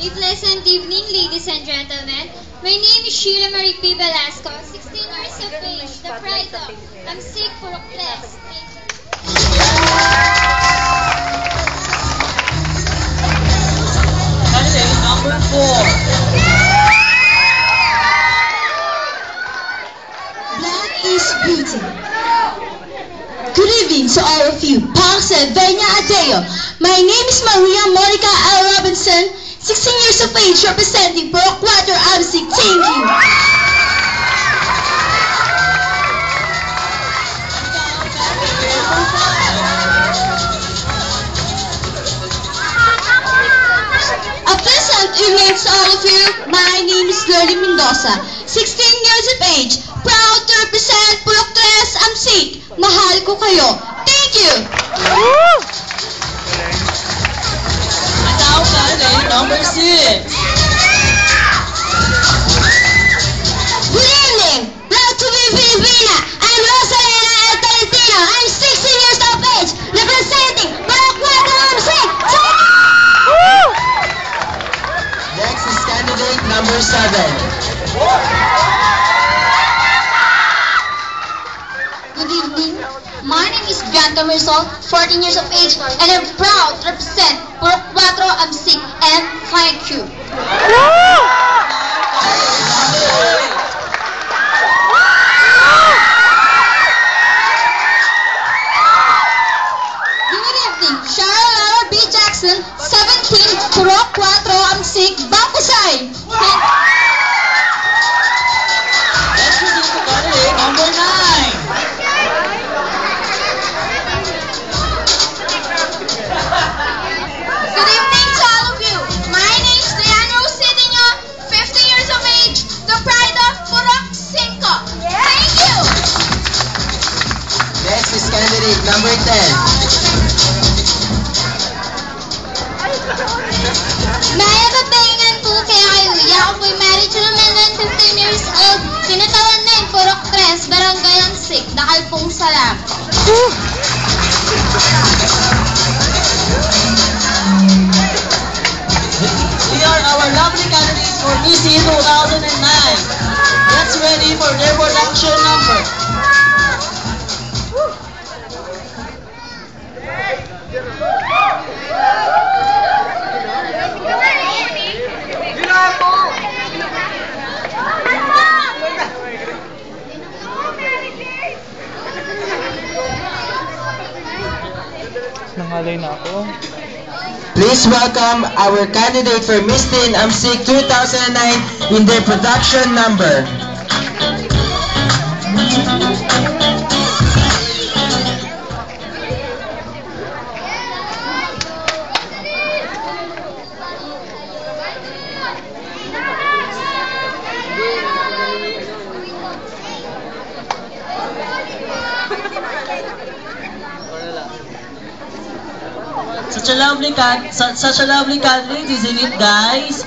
Pleasant evening, ladies and gentlemen. My name is Sheila Marie P. Velasco, 16 years of age, the pride of Amsig Purokles. Candidate number 4. Black is beauty. Good evening to all of you. Paxel Venya Adeo. My name is Maria Monica L. Robinson, 16 years of age, representing Purok Water Amsig. Thank you. A pleasant evening to all of you. My name is Lordy Mendoza, 16 years of age, proud to represent Purok Tres Amsig. Mahal ko kayo. Thank you. Now candidate number 6. Good evening. Proud to be Filipina. I'm Rosalena El Tolentino. I'm 16 years of age, representing Purok Water Amsig. Next is candidate number 7. Good evening. My name is Bianca Marisol, 14 years of age, and I'm proud to represent Purok Water Amsig. And thank you. Good evening. Cheryl Lara B. Jackson, 17, Purok Water Amsig, Bakusay. Let's proceed to candidate number 9. Good evening to all of you. My name is Diana Rosidino, 50 years of age, the pride of Purok 5. Thank you. Next is candidate number 10. Maya Babayangan po kaya kayo. Ako po'y married to naman 15 years old. Pinatawan na yung Purok 3, Barangay Amsig, Nakalpong Salam. They are our lovely candidates for Miss 2009. Let's ready for their production number. Nangalay na ako. Please welcome our candidate for Miss Teen Amsig 2009 in their production number. Such a lovely candidate, isn't it, guys?